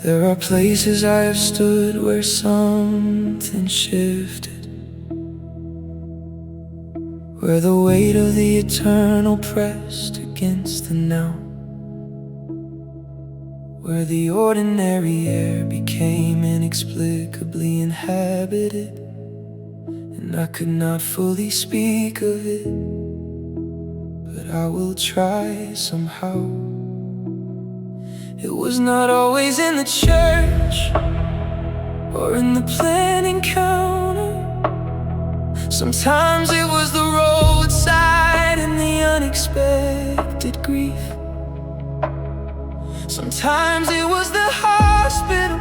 There are places I have stood where something shifted, where the weight of the eternal pressed against the now, where the ordinary air became inexplicably inhabited, and I could not fully speak of it, but I will try somehow. It was not always in the church or in the planning counter. Sometimes it was the roadside and the unexpected grief. Sometimes it was the hospital,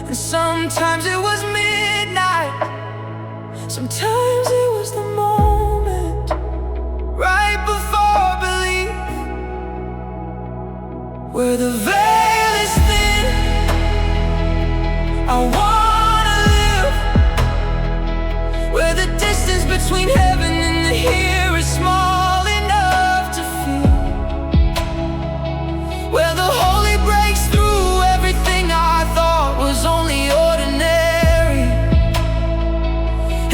and sometimes it was midnight. Sometimes it was the moment right before belief, where the veil is thin. I wanna live where the distance between heaven and the here is small enough to feel, where the holy breaks through everything I thought was only ordinary,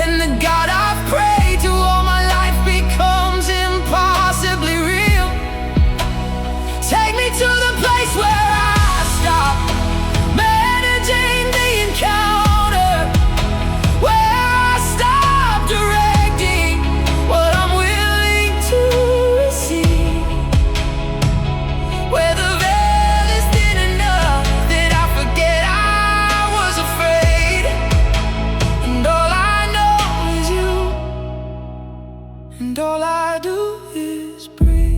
and the God I've prayed to all my life becomes impossibly real. Take me to the place where I stop managing the encounter, where I stop directing what I'm willing to receive, where the veil is thin enough that I forget I was afraid, and all I know is you, and all I do is breathe.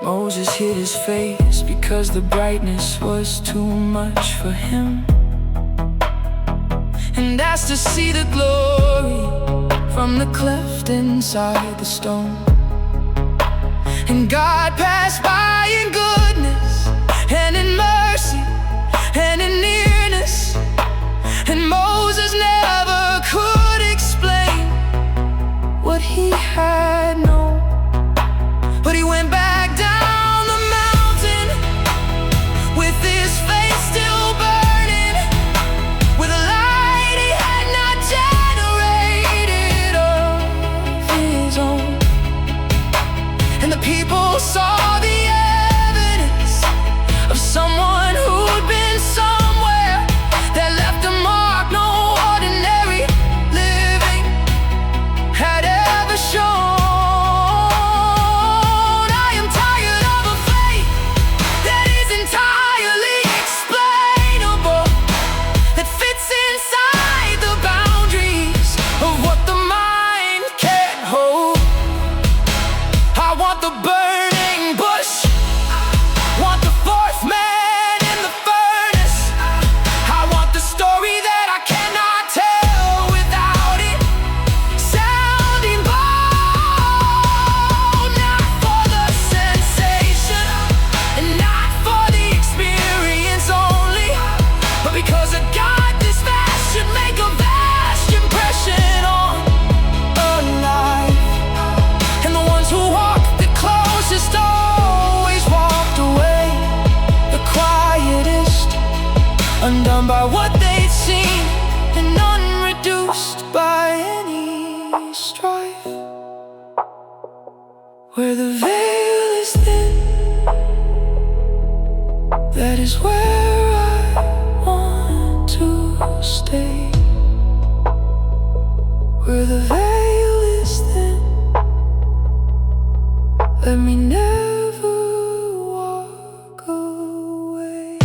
Moses hid his face because the brightness was too much for him, and asked to see the glory from the cleft inside the stone. And God passed by in goodness and in mercy and in nearness, and Moses never could explain what he had known. But he went back down the mountain with his face still burning, with a light he had not generated of his own. And the people saw the evidence of someone who'd been somewhere that left a mark no ordinary living had ever shown. Undone by what they'd seen and unreduced by any strife, where the veil is thin, that is where I want to stay. Where the veil is thin, let me never walk away.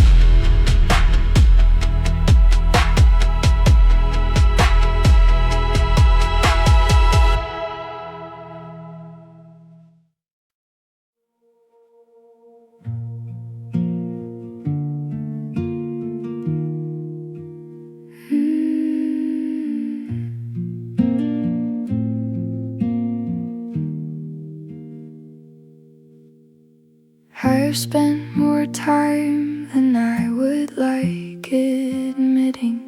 I've spent more time than I would like admitting,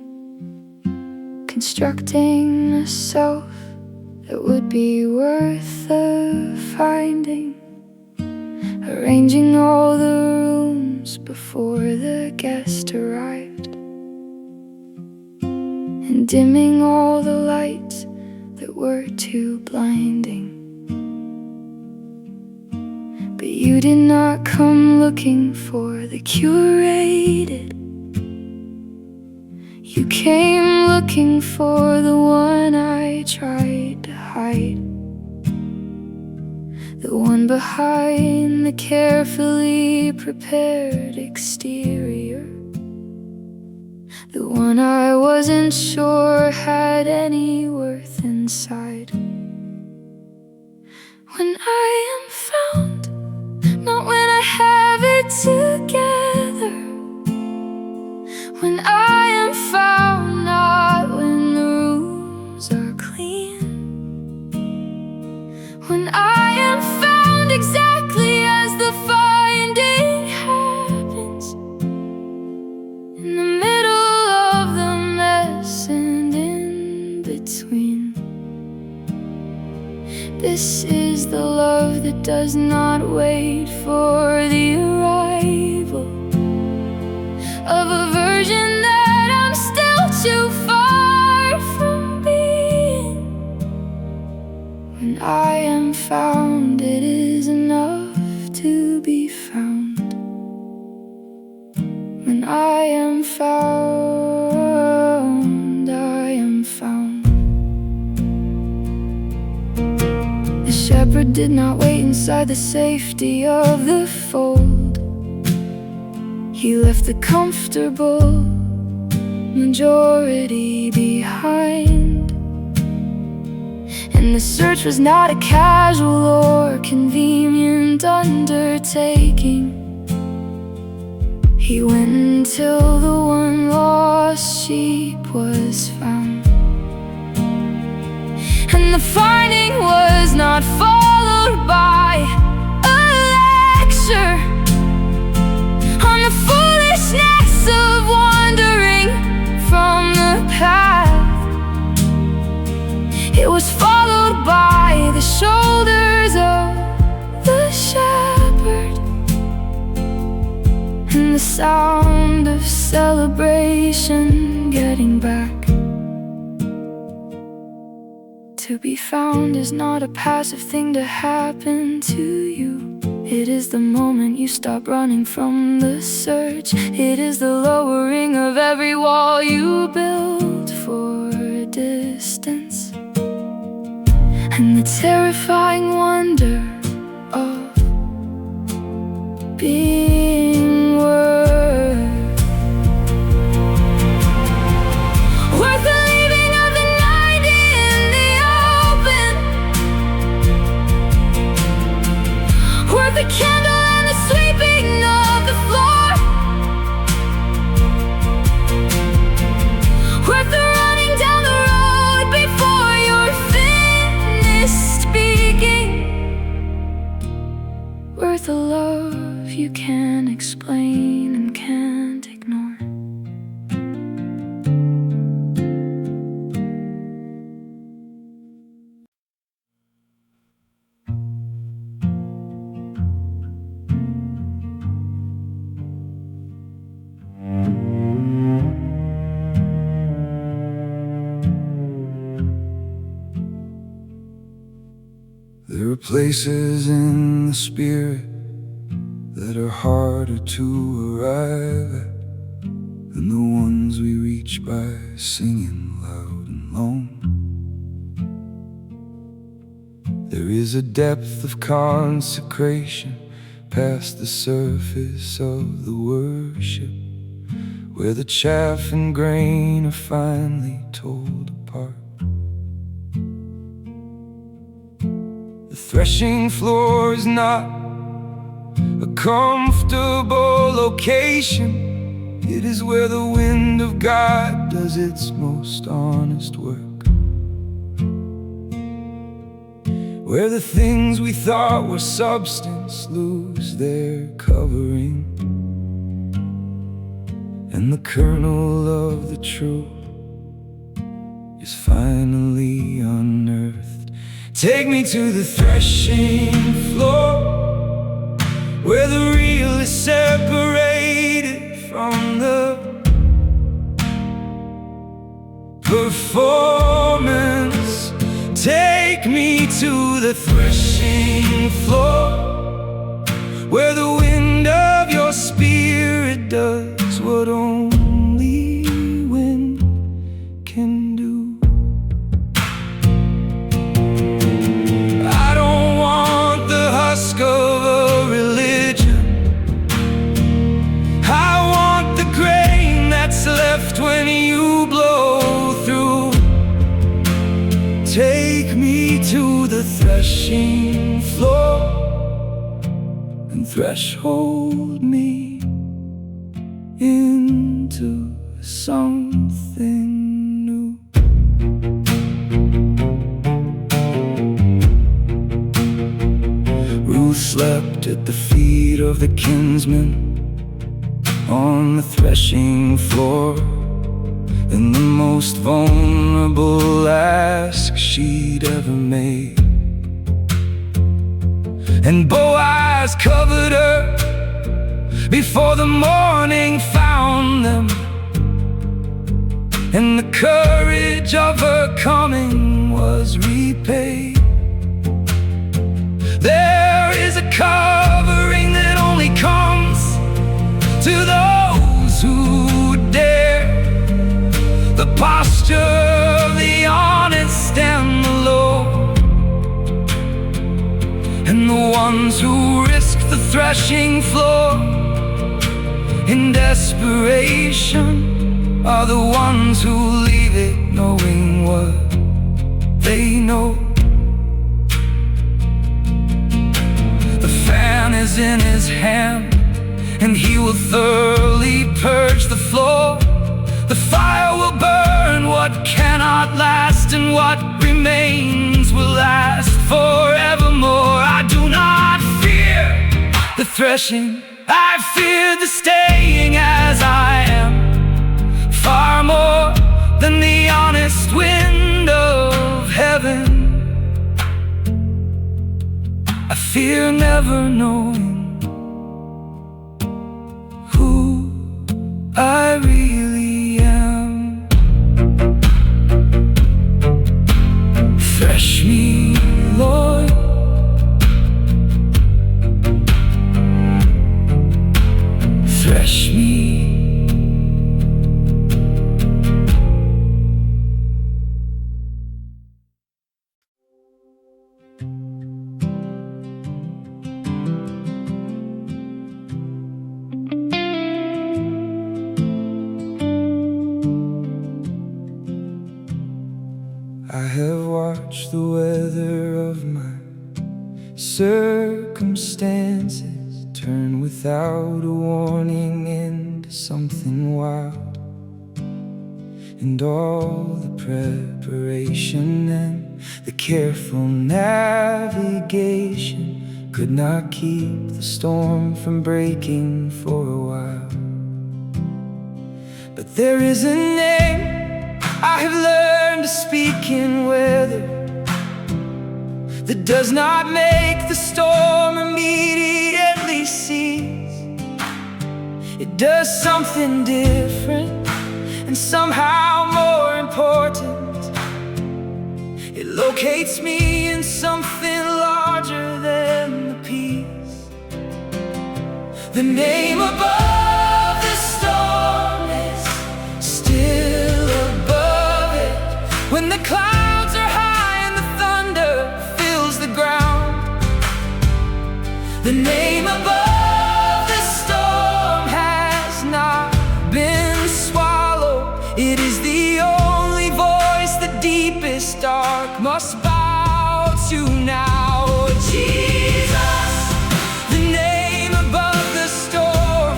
constructing a self that would be worth the finding, arranging all the rooms before the guest arrived, and dimming all the lights that were too blinding. But you did not come looking for the curated. You came looking for the one I tried to hide, the one behind the carefully prepared exterior, the one I wasn't sure had any worth inside. When I am found, not when I have it together. When I am found, not when the rooms are clean. When I am found exactly as the finding happens, in the middle of the mess and in between. This is the love that does not wait for the arrival of a version that I'm still too far from being. When I am found, it is enough to be found. When I am found, I am found. The shepherd did not wait inside the safety of the fold. He left the comfortable majority behind, and the search was not a casual or convenient undertaking. He went until the one lost sheep was found, and the finding was not followed by a lecture on the foolishness of wandering from the path. It was followed by the shoulders of the shepherd, and the sound of celebration getting back. To be found is not a passive thing to happen to you. It is the moment you stop running from the search. It is the lowering of every wall you built for distance, and the terrifying wonder of being worth the leaving of the night in the open, worth the candle and the sweeping of the floor, worth the running down the road before you're finished speaking, worth the love you can't explain and can't ignore. There are places in the spirit that are harder to arrive at than the ones we reach by singing loud and long. There is a depth of consecration past the surface of the worship, where the chaff and grain are finally told apart. The threshing floor is not a comfortable location. It is where the wind of God does its most honest work, where the things we thought were substance lose their covering, and the kernel of the truth is finally unearthed. Take me to the threshing floor, where the real is separated from the performance. Take me to the threshing floor, where the wind of your spirit does what only wind can do. I don't want the husk of a religion. I want the grain that's left when you blow through. Take me to the threshing floor and threshold me into something new. Ruth slept at the feet of the kinsman on the threshing floor, in the most vulnerable ask she'd ever made. And Boaz covered her before the morning found them, and the courage of her coming was repaid. There is a covering that only comes to those who dare, the posture of the honest and the low, and the ones who risk the threshing floor in desperation are the ones who leave it knowing what they know. The fan is in his hand, and he will thoroughly purge the floor. The fire will burn what cannot last, and what remains will last forevermore. I do not fear the threshing, I fear the staying as I am, far more than the honest wind of heaven. I fear never knowing who I really am. Thresh me, Lord. Thresh me. I have watched the weather of my circumstances turn without a warning into something wild, and all the preparation and the careful navigation could not keep the storm from breaking for a while. But there is a name I have learned to speak in weather that does not make the storm immediately cease. It does something different and somehow more important. It locates me in something larger than the peace. The name above the storm is still above it. When the clouds are high and the thunder fills the ground, the name above the storm has not been swallowed. It is the only voice the deepest dark must bow to now. Jesus, the name above the storm.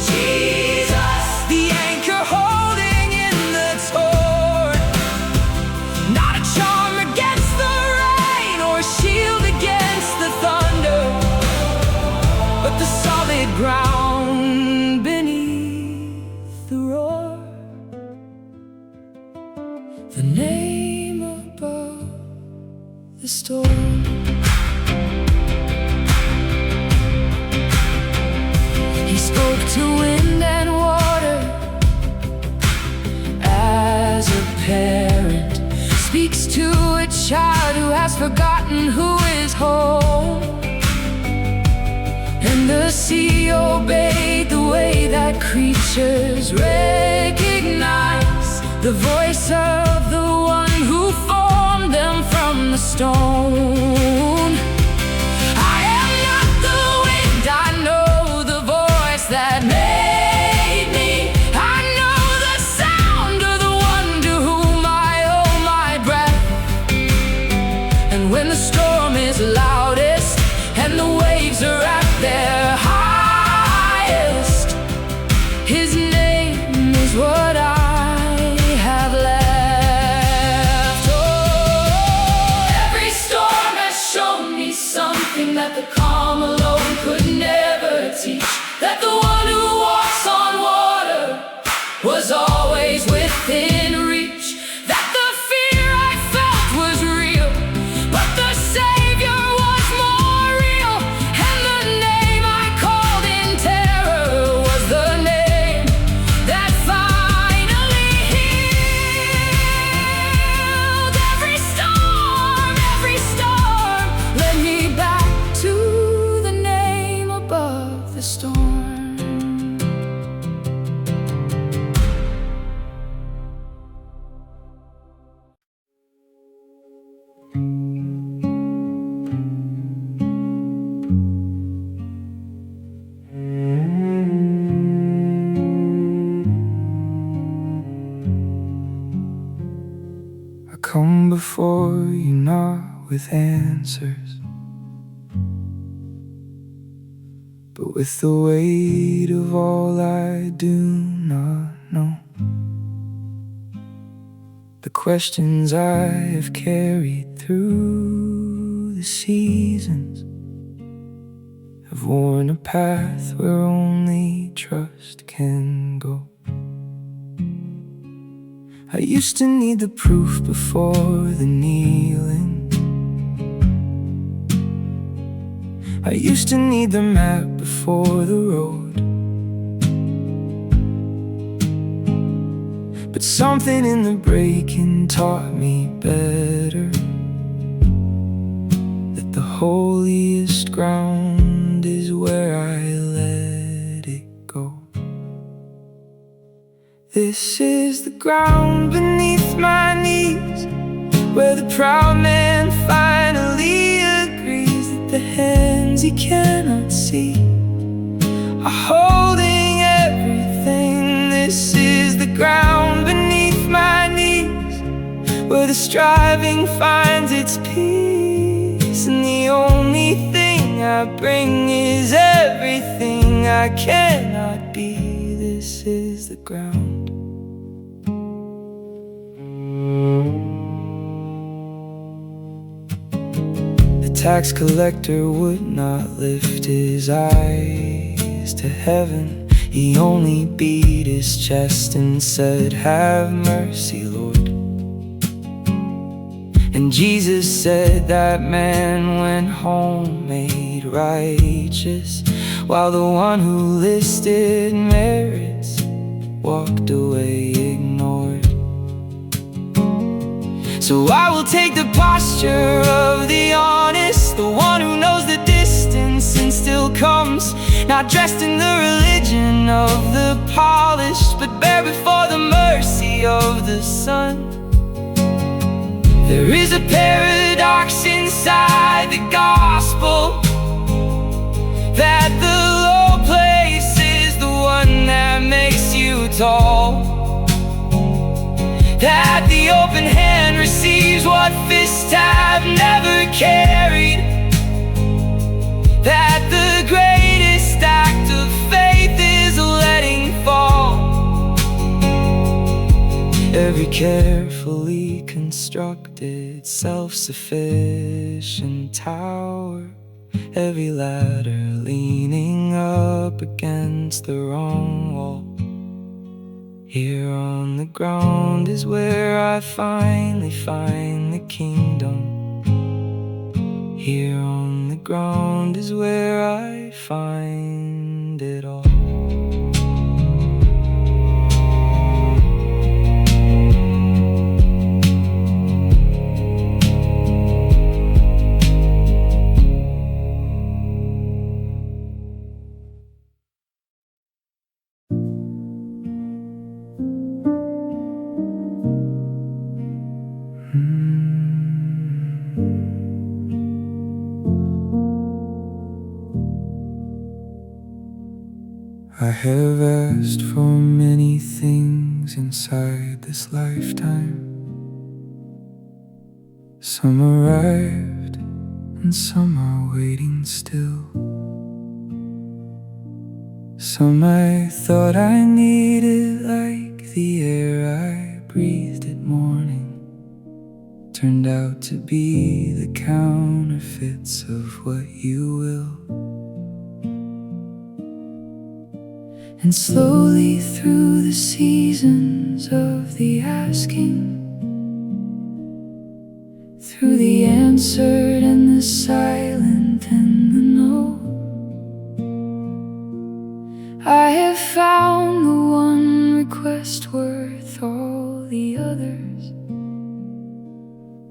Jesus, the anchor holding in the torrent. Not a charm against the rain or a shield against the thunder, but the solid ground beneath the roar. The name above the storm. child who has forgotten who is home. And the sea obeyed the way that creatures recognize the voice of the one who formed them from the stone. I am not the wind, I know the voice that made me. I know the sound of the one to whom I owe my breath. And when the storm is loudest and the waves are at their highest, his name is what I have left. Oh, every storm has shown me something that the calm alone could never teach. That the one who walks on water was always within reach. That the fear I felt was real, but the Savior was more real. And the name I called in terror was the name that finally healed. Every storm led me back to the name above the storm. I come before you not with answers, but with the weight of all I do not know. The questions I have carried through the seasons have worn a path where only trust can go. I used to need the proof before the kneeling. I used to need the map before the road. But something in the breaking taught me better, that the holiest ground is where I let it go. This is the ground beneath my knees, where the proud man finally agrees that the hands he cannot see are holding everything. This is the ground beneath my knees, where the striving finds its peace. And the only thing I bring is everything I cannot be. This is the ground. The tax collector would not lift his eyes to heaven. He only beat his chest and said, "Have mercy, Lord." And Jesus said that man went home made righteous, while the one who listed merits walked away ignored. So I will take the posture of the honest, the one who knows the distance and still comes, not dressed in the religion of the polished, but bare before the mercy of the Son. There is a paradox inside the gospel, that the low place is the one that makes you tall, that the open hand receives what fists have never carried, that the greatest act of faith is letting fall every carefully constructed self-sufficient tower, every ladder leaning up against the wrong wall. Here on the ground is where I finally find the kingdom. Here on the ground is where I find it all. have asked for many things inside this lifetime. Some arrived and some are waiting still. Some I thought I needed, like the air I breathed at morning, turned out to be the counterfeits of what you will. And slowly through the seasons of the asking, through the answered and the silent and the no, I have found the one request worth all the others,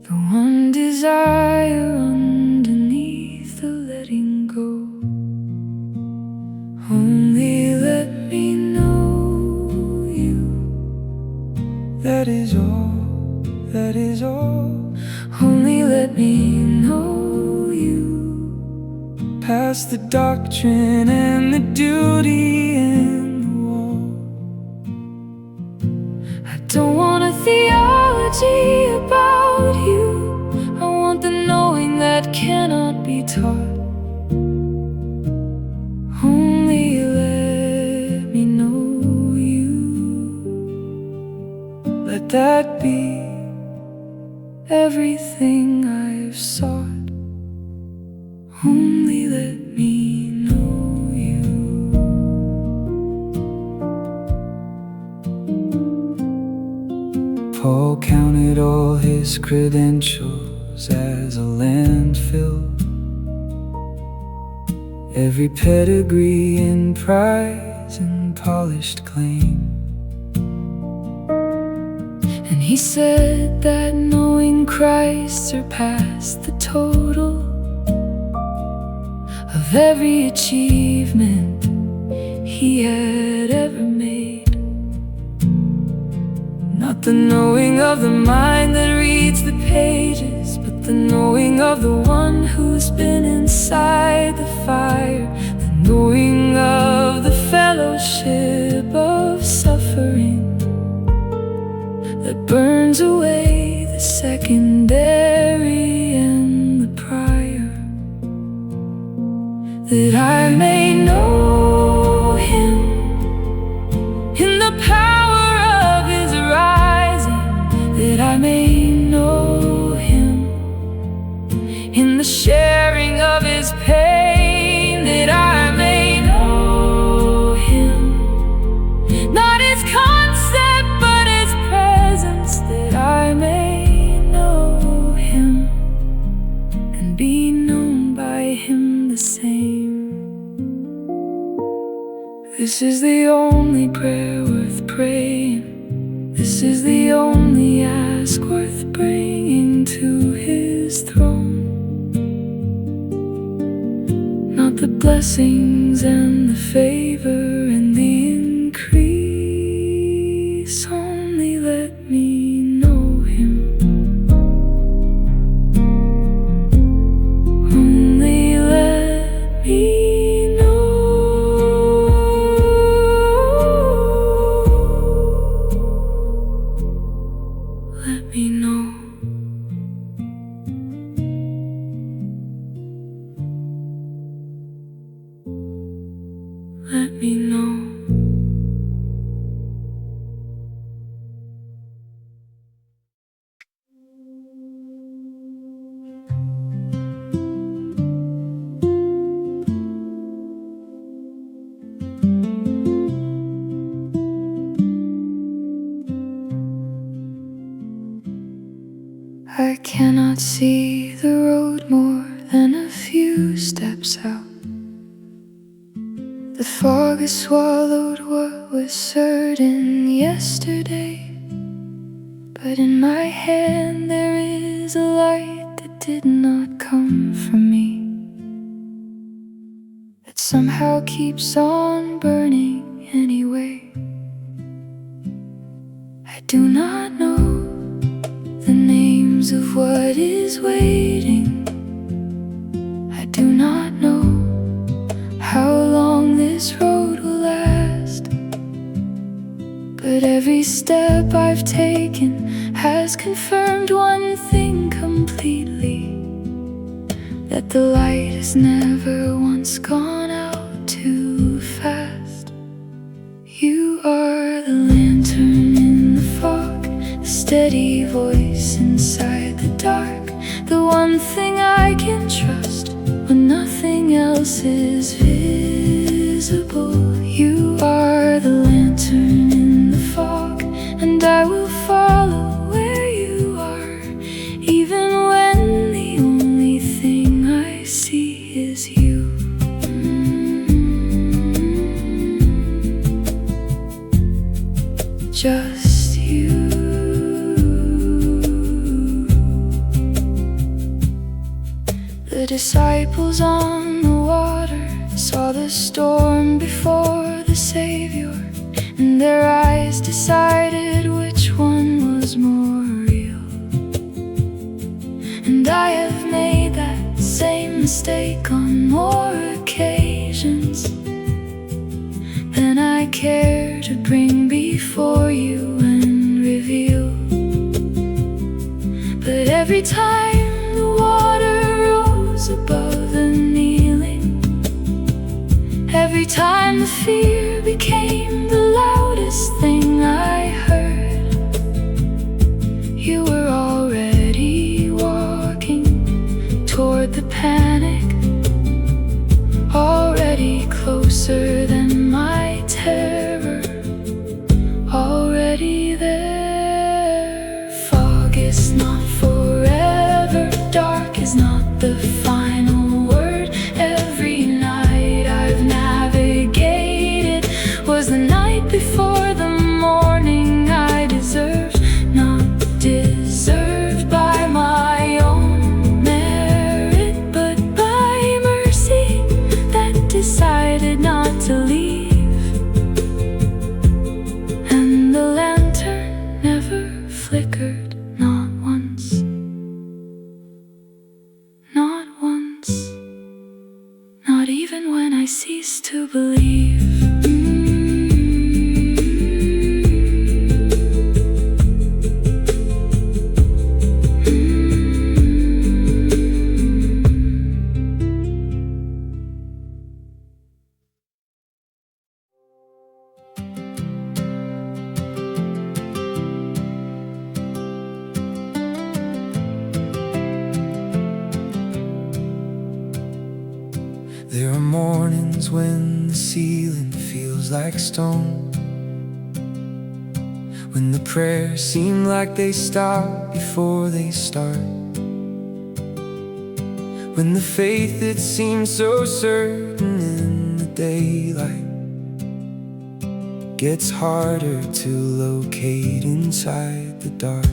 the one desire underneath the letting go. Only let me know you. That is all, that is all. Only let me know you. Past the doctrine and the duty and the wall. I don't want a theology about you. I want the knowing that cannot be taught. Only let me know you. Let that be everything I've sought. Only let me know you. Paul counted all his credentials as a landfill, every pedigree in prize and polished claim. And he said that knowing Christ surpassed the total of every achievement he had ever made. Not the knowing of the mind that reads the pages, but the knowing of the one who's been inside the fire, the knowing of the fellowship of suffering that burns away the secondary and the prior, that I may know him in the power of his rising, that I may know him in the sharing of his pain, that I may know him, not his concept but his presence, that I may know him and be known by him the same. This is the only prayer worth praying. This is the only ask worth bringing to his throne. Not the blessings and the favor and the increase. Only let me know him. Only let me know. Let me know. Let me know. I cannot see the road more than a few steps out. The fog has swallowed what was certain yesterday, but in my hand there is a light that did not come from me, that somehow keeps on burning anyway. I do not know the names of what is waiting. I do not know how long this road will last. step I've taken has confirmed one thing completely, that the light has never once gone out too fast. You are the lantern in the fog, the steady voice inside the dark, the one thing I can trust when nothing else is visible. You are the lantern in the fog, and I will follow where you are, even when the only thing I see is you. Just you. The disciples on the water saw the storm before the Savior, and their eyes decided which one was more real. And I have made that same mistake on more occasions than I care to bring before you and reveal. But every time the water rose above the kneeling, every time the fear became the loudest thing I heard, you were already walking toward the panic, already closer than my terror, already there. Fog is not forever, dark is not the final word. Every night I've navigated was the night before the morning I deserved, not deserved by my own merit, but by mercy that decided not to leave. And the lantern never flickered, not once, not once, not even when I ceased to believe. There are mornings when the ceiling feels like stone, when the prayers seem like they stop before they start, when the faith that seems so certain in the daylight gets harder to locate inside the dark.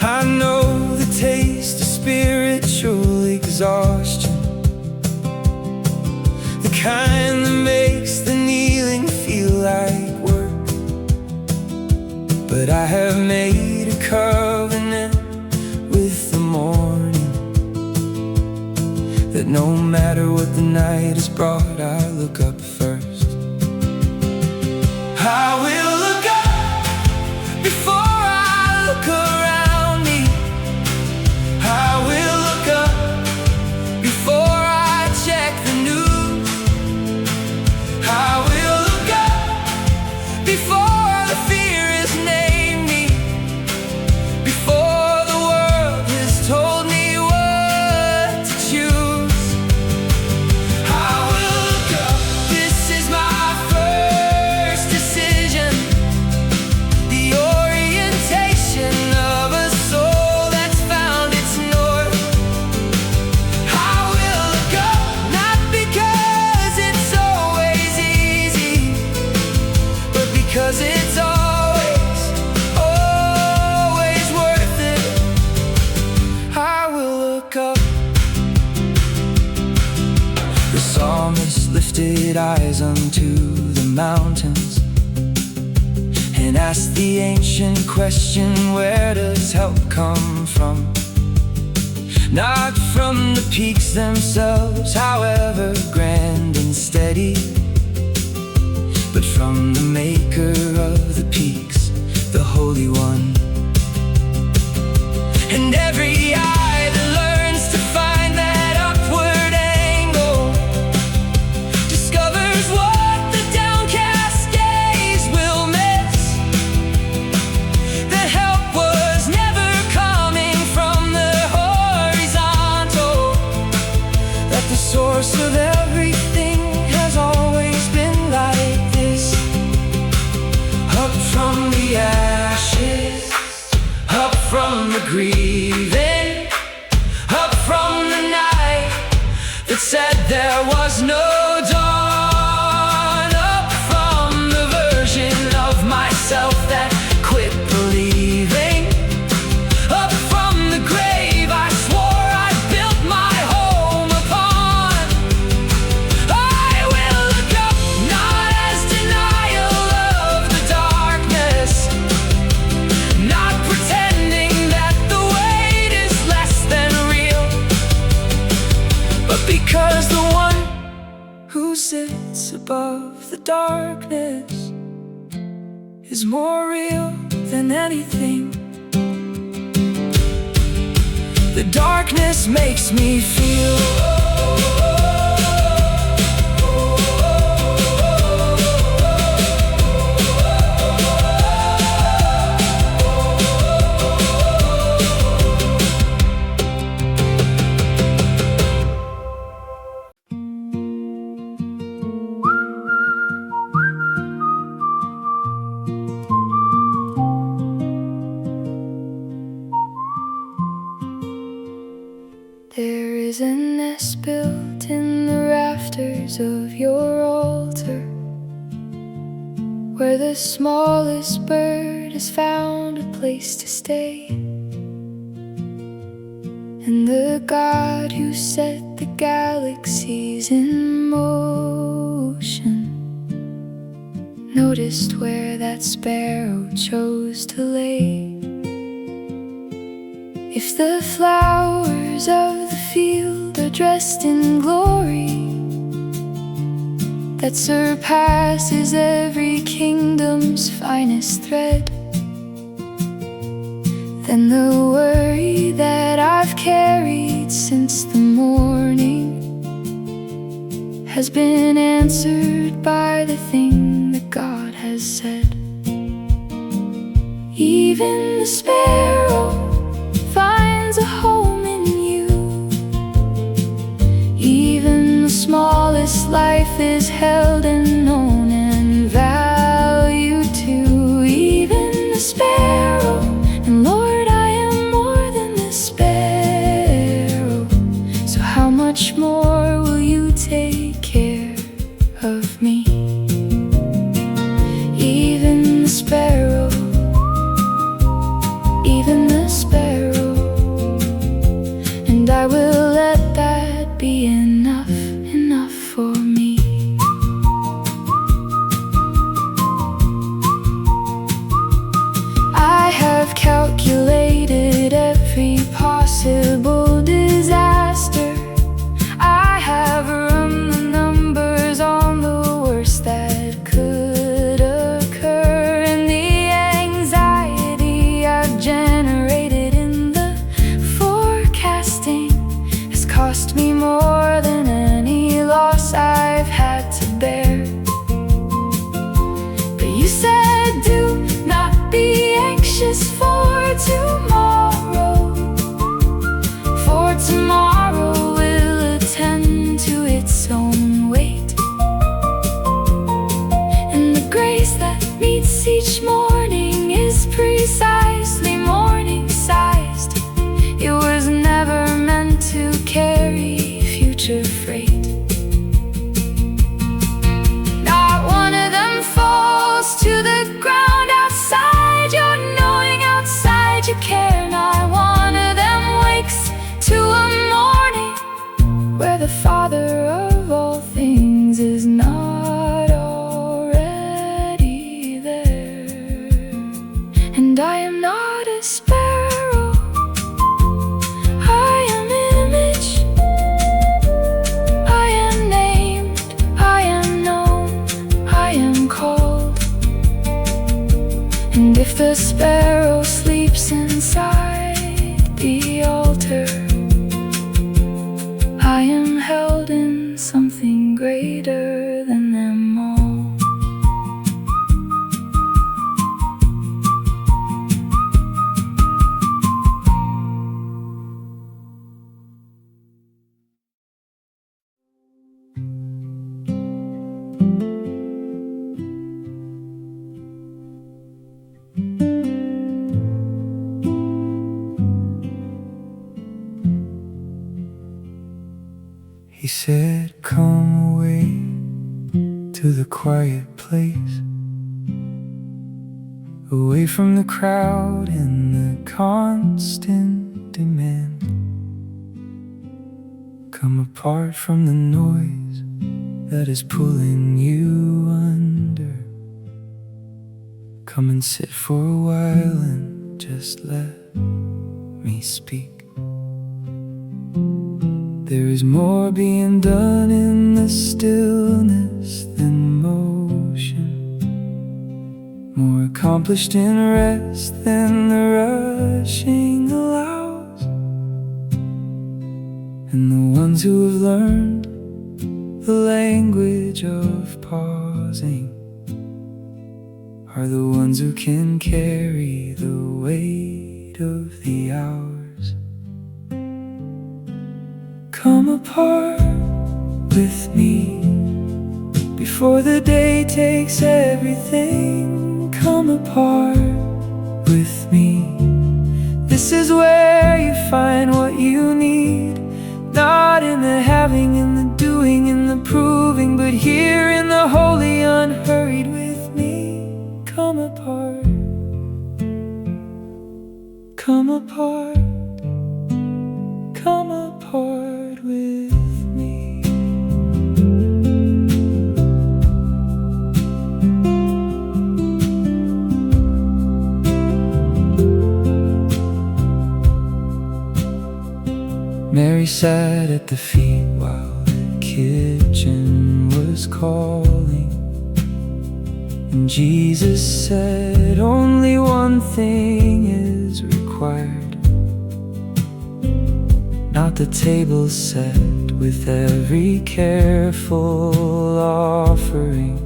I know the taste of spiritual exhaustion, the kind that makes the kneeling feel like work. But I have made a covenant with the morning, that no matter what the night has brought, I look up first. I will look up before I look around me. I will look up before I check the news. I will look up before the fear has named me, before the world has told me what to choose. I will look up. This is my first decision, the orientation of a soul that's found its north. I will look up, not because it's always easy, but because it's always, always worth it. I will look up. The psalmist lifted eyes unto the mountains and asked the ancient question, where does help come from? Not from the peaks themselves, however grand and steady. but from the maker of the peaks, the Holy One. And every eye that learns to find that upward angle discovers what the downcast gaze will miss. The help was never coming from the horizontal, that the source of everything has always been like this. Up from the ashes, up from the grieving, up from the night that said there was no dawn, up from the version of myself that quit believing, up from the grave I swore I built my home upon. I will look up, not as denial of the darkness, not pretending that the weight is less than real, but because the one who sits above the darkness is more real than anything. The darkness makes me feel. There is a nest built in the rafters of your altar, where the smallest bird has found a place to stay. And the God who set the galaxies in motion noticed where that sparrow chose to lay. If the flowers of the field are dressed in glory that surpasses every kingdom's finest thread, then the worry that I've carried since the morning has been answered by the thing that God has said. Even the sparrow finds a home in you. Even the smallest life is held and known and valued too. Even the sparrow, and Lord, I am more than the sparrow. So how much more will you take care of me? Even the sparrow, even the sparrow, and I will let that be enough, enough for me. He said, come away to the quiet place, away from the crowd and the constant demand. Come apart from the noise that is pulling you under. Come and sit for a while and just let me speak. There is more being done in the stillness than motion, more accomplished in rest than the rushing allows. And the ones who have learned the language of pausing are the ones who can carry the weight of the hours. Come apart with me before the day takes everything. Come apart with me. This is where you find what you need, not in the having, in the doing, in the proving, but here in the holy unhurried with me. Come apart. Come apart. Come apart with me. Mary sat at the feet while the kitchen was calling, and Jesus said, only one thing is required, not the table set with every careful offering,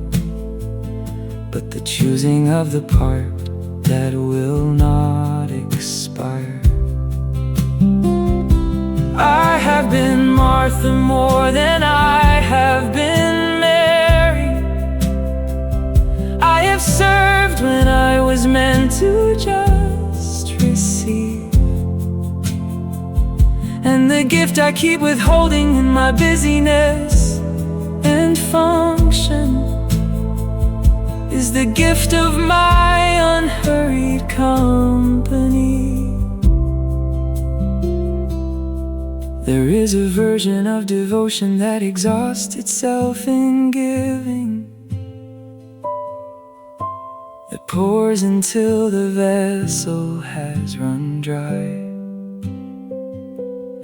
but the choosing of the part that will not expire. I have been Martha more than I have been Mary. I have served when I was meant to just receive, and the gift I keep withholding in my busyness and function is the gift of my unhurried company. There is a version of devotion that exhausts itself in giving, that pours until the vessel has run dry.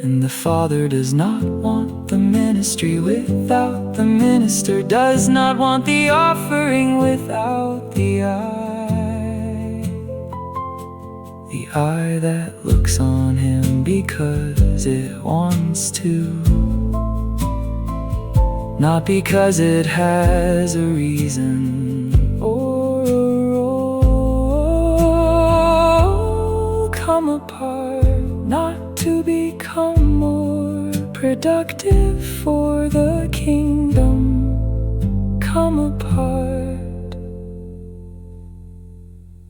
And the Father does not want the ministry without the minister, does not want the offering without the eye that looks on him because it wants to, not because it has a reason or a role. Come apart, not to become more productive for the kingdom. Come apart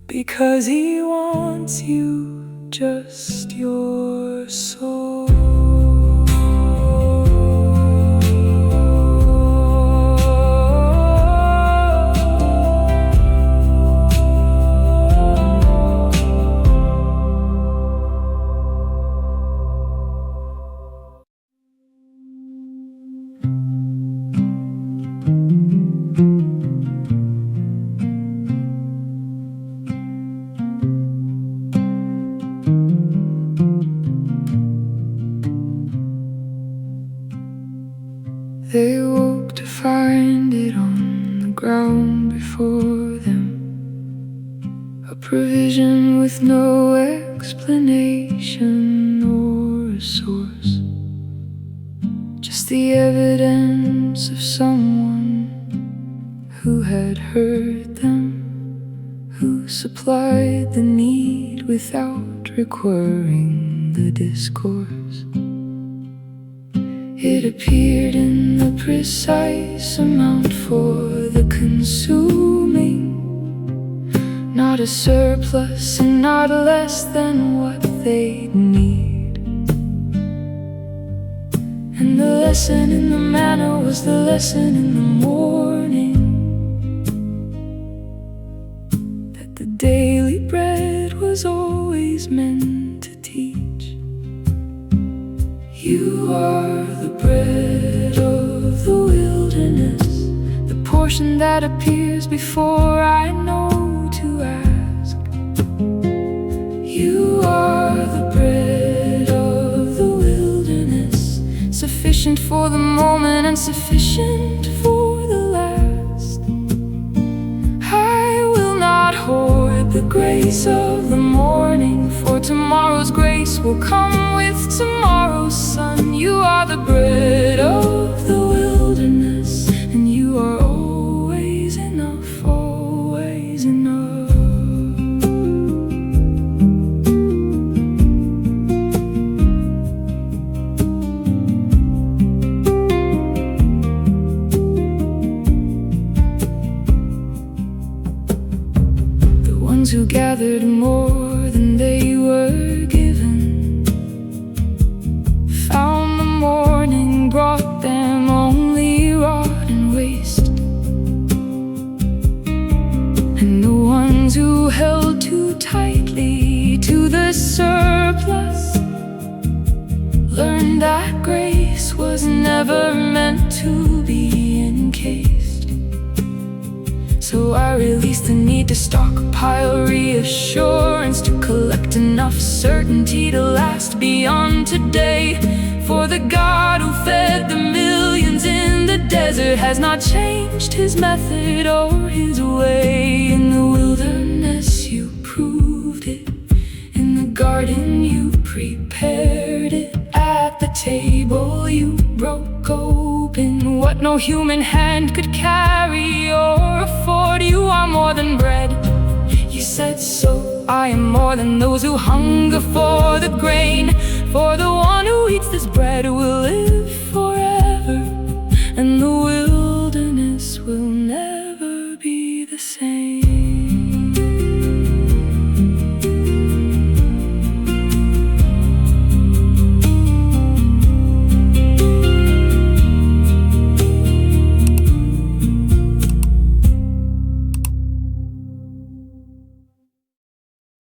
because he wants you, just your soul. They woke to find it on the ground before them, a provision with no explanation or a source, just the evidence of someone who had heard them, who supplied the need without requiring the discourse. It appeared in the precise amount for the consuming, not a surplus and not less than what they'd need. And the lesson in the manna was the lesson in the morning, that the daily bread was always meant to teach. You are the bread of the wilderness, the portion that appears before I know to ask. You are the bread of the wilderness, sufficient for the moment and sufficient for the last. I will not hoard the grace of the morning, for tomorrow's grace will come with tomorrow's sun. You are the bread of the wilderness, and you are always enough, always enough. Who gathered more than they were given, found the morning brought them only rot and waste. And the ones who held too tightly to the surplus learned that grace was never meant to be encased. So I released the need to stockpile reassurance, to collect enough certainty to last beyond today. For the God who fed the millions in the desert has not changed his method or his way. In the wilderness you proved it, in the garden you prepared it, at the table you broke open what no human hand could carry or afford. You are more than bread, you said so. I am more than those who hunger for the grain, for the one who eats this bread will